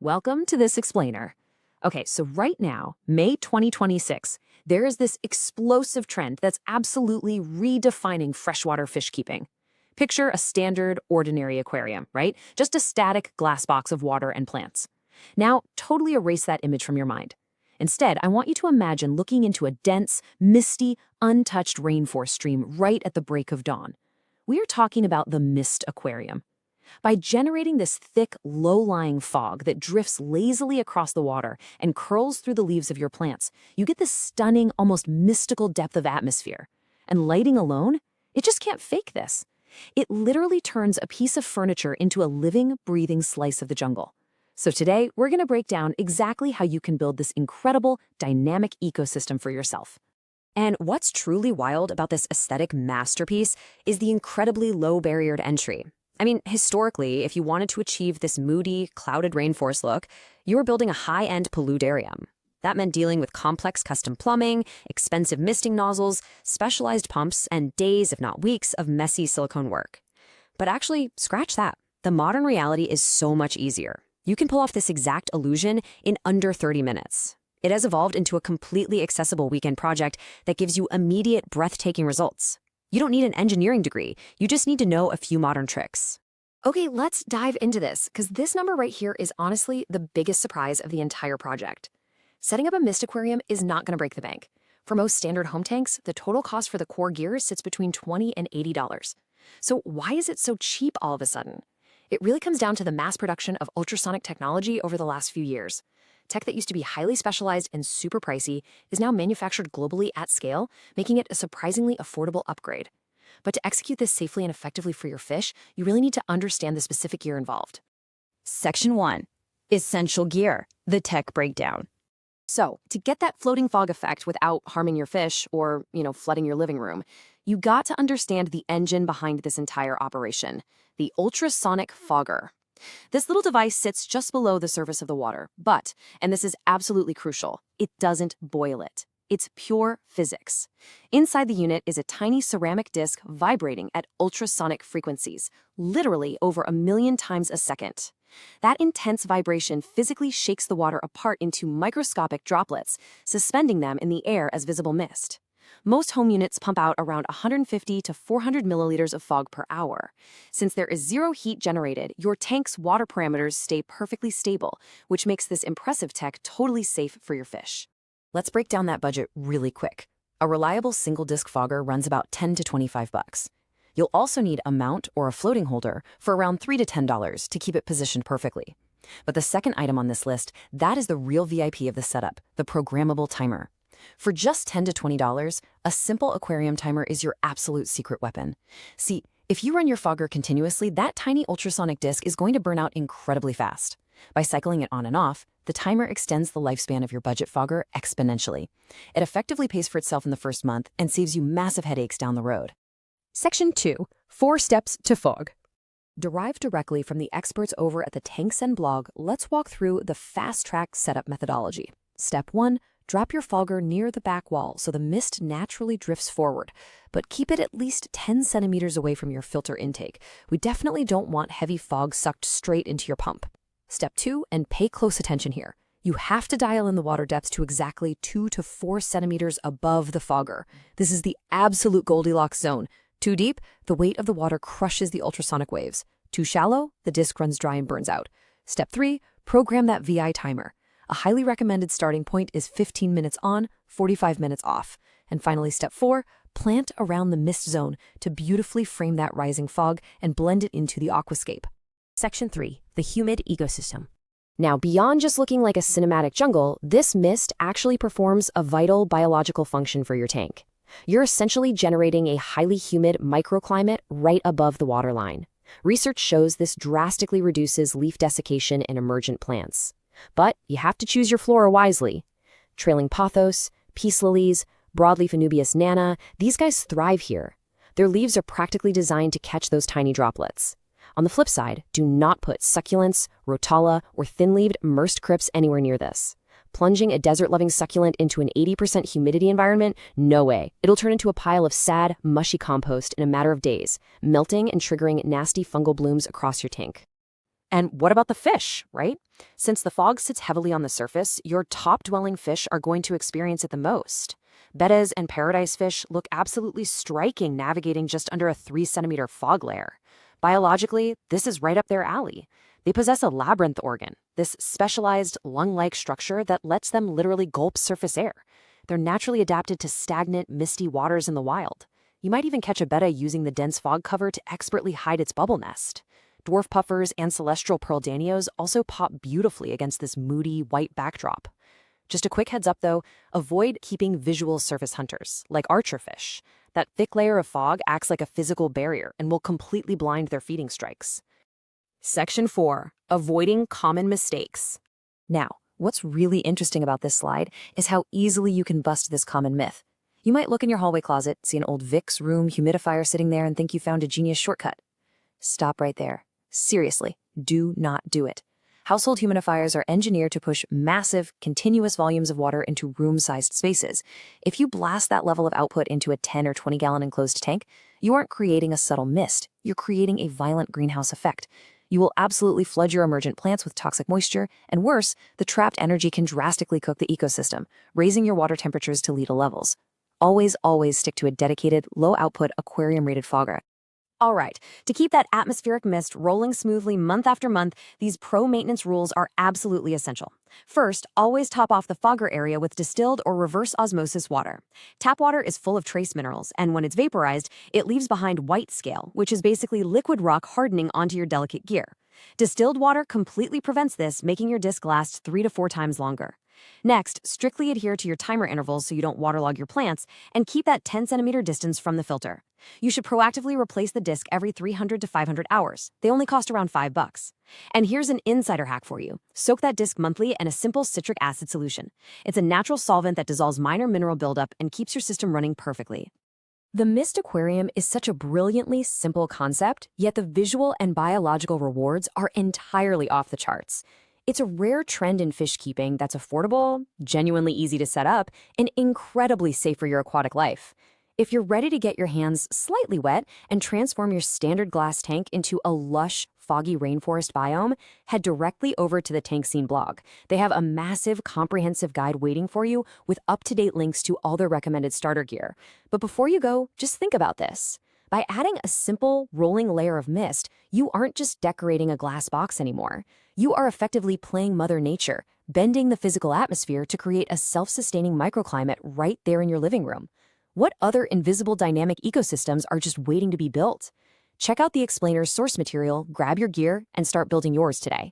welcome to this explainer. Okay, so right now, May 2026, there is this explosive trend that's absolutely redefining freshwater fish keeping. Picture a standard, ordinary aquarium, right? Just a static glass box of water and plants. Now, totally erase that image from your mind. Instead, I want you to imagine looking into a dense, misty, untouched rainforest stream right at the break of dawn. We are talking about the mist aquarium. By generating this thick, low-lying fog that drifts lazily across the water and curls through the leaves of your plants, you get this stunning, almost mystical depth of atmosphere. And lighting alone? It just can't fake this. It literally turns a piece of furniture into a living, breathing slice of the jungle. So today, we're going to break down exactly how you can build this incredible, dynamic ecosystem for yourself. And what's truly wild about this aesthetic masterpiece is the incredibly low barrier to entry. I mean, historically, if you wanted to achieve this moody, clouded rainforest look, you were building a high-end paludarium. That meant dealing with complex custom plumbing, expensive misting nozzles, specialized pumps, and days, if not weeks, of messy silicone work. But actually, scratch that. The modern reality is so much easier. You can pull off this exact illusion in under 30 minutes. It has evolved into a completely accessible weekend project that gives you immediate, breathtaking results. You don't need an engineering degree. You just need to know a few modern tricks. Okay, let's dive into this, because this number right here is honestly the biggest surprise of the entire project. Setting up a mist aquarium is not going to break the bank. For most standard home tanks, the total cost for the core gear sits between $20 and $80. So why is it so cheap all of a sudden? It really comes down to the mass production of ultrasonic technology over the last few years. Tech that used to be highly specialized and super pricey is now manufactured globally at scale, making it a surprisingly affordable upgrade. But to execute this safely and effectively for your fish, you really need to understand the specific gear involved. Section 1. Essential gear, the tech breakdown. So, to get that floating fog effect without harming your fish or, flooding your living room, you got to understand the engine behind this entire operation, the ultrasonic fogger. This little device sits just below the surface of the water, but, and this is absolutely crucial, it doesn't boil it. It's pure physics. Inside the unit is a tiny ceramic disc vibrating at ultrasonic frequencies, literally over 1 million times a second. That intense vibration physically shakes the water apart into microscopic droplets, suspending them in the air as visible mist. Most home units pump out around 150 to 400 milliliters of fog per hour. Since there is zero heat generated, your tank's water parameters stay perfectly stable, which makes this impressive tech totally safe for your fish. Let's break down that budget really quick. A reliable single-disc fogger runs about $10 to $25. You'll also need a mount or a floating holder for around $3 to $10 to keep it positioned perfectly. But the second item on this list, that is the real VIP of the setup, the programmable timer. For just $10 to $20, a simple aquarium timer is your absolute secret weapon. See, if you run your fogger continuously, that tiny ultrasonic disc is going to burn out incredibly fast. By cycling it on and off, the timer extends the lifespan of your budget fogger exponentially. It effectively pays for itself in the first month and saves you massive headaches down the road. Section 2. 4 steps to fog. Derived directly from the experts over at the TankZen blog, let's walk through the fast-track setup methodology. Step 1. Drop your fogger near the back wall so the mist naturally drifts forward, but keep it at least 10 centimeters away from your filter intake. We definitely don't want heavy fog sucked straight into your pump. Step 2, and pay close attention here. You have to dial in the water depth to exactly 2 to 4 centimeters above the fogger. This is the absolute Goldilocks zone. Too deep, the weight of the water crushes the ultrasonic waves. Too shallow, the disc runs dry and burns out. Step 3, program that VI timer. A highly recommended starting point is 15 minutes on, 45 minutes off. And finally, step 4, plant around the mist zone to beautifully frame that rising fog and blend it into the aquascape. Section 3. The humid ecosystem. Now, beyond just looking like a cinematic jungle, this mist actually performs a vital biological function for your tank. You're essentially generating a highly humid microclimate right above the waterline. Research shows this drastically reduces leaf desiccation in emergent plants. But you have to choose your flora wisely. Trailing pothos, peace lilies, broadleaf Anubias nana, these guys thrive here. Their leaves are practically designed to catch those tiny droplets. On the flip side, do not put succulents, rotala, or thin-leaved immersed crypts anywhere near this. Plunging a desert-loving succulent into an 80% humidity environment? No way. It'll turn into a pile of sad, mushy compost in a matter of days, melting and triggering nasty fungal blooms across your tank. And what about the fish, right? Since the fog sits heavily on the surface, your top-dwelling fish are going to experience it the most. Bettas and paradise fish look absolutely striking navigating just under a 3-centimeter fog layer. Biologically, this is right up their alley. They possess a labyrinth organ, this specialized lung-like structure that lets them literally gulp surface air. They're naturally adapted to stagnant, misty waters in the wild. You might even catch a betta using the dense fog cover to expertly hide its bubble nest. Dwarf puffers and celestial pearl danios also pop beautifully against this moody, white backdrop. Just a quick heads up though, avoid keeping visual surface hunters, like archerfish. That thick layer of fog acts like a physical barrier and will completely blind their feeding strikes. Section 4. Avoiding common mistakes. Now, what's really interesting about this slide is how easily you can bust this common myth. You might look in your hallway closet, see an old Vicks room humidifier sitting there and think you found a genius shortcut. Stop right there. Seriously, do not do it. Household humidifiers are engineered to push massive, continuous volumes of water into room-sized spaces. If you blast that level of output into a 10 or 20-gallon enclosed tank, you aren't creating a subtle mist. You're creating a violent greenhouse effect. You will absolutely flood your emergent plants with toxic moisture, and worse, the trapped energy can drastically cook the ecosystem, raising your water temperatures to lethal levels. Always, always stick to a dedicated, low-output, aquarium-rated fogger. All right, to keep that atmospheric mist rolling smoothly month after month, these pro-maintenance rules are absolutely essential. First, always top off the fogger area with distilled or reverse osmosis water. Tap water is full of trace minerals, and when it's vaporized, it leaves behind white scale, which is basically liquid rock hardening onto your delicate gear. Distilled water completely prevents this, making your disc last 3 to 4 times longer. Next, strictly adhere to your timer intervals so you don't waterlog your plants, and keep that 10-centimeter distance from the filter. You should proactively replace the disc every 300 to 500 hours. They only cost around $5. And here's an insider hack for you. Soak that disc monthly in a simple citric acid solution. It's a natural solvent that dissolves minor mineral buildup and keeps your system running perfectly. The mist aquarium is such a brilliantly simple concept, yet the visual and biological rewards are entirely off the charts. It's a rare trend in fish keeping that's affordable, genuinely easy to set up, and incredibly safe for your aquatic life. If you're ready to get your hands slightly wet and transform your standard glass tank into a lush, foggy rainforest biome, head directly over to the TankZen blog. They have a massive, comprehensive guide waiting for you with up-to-date links to all their recommended starter gear. But before you go, just think about this. By adding a simple, rolling layer of mist, you aren't just decorating a glass box anymore. You are effectively playing Mother Nature, bending the physical atmosphere to create a self-sustaining microclimate right there in your living room. What other invisible dynamic ecosystems are just waiting to be built? Check out the explainer's source material, grab your gear, and start building yours today.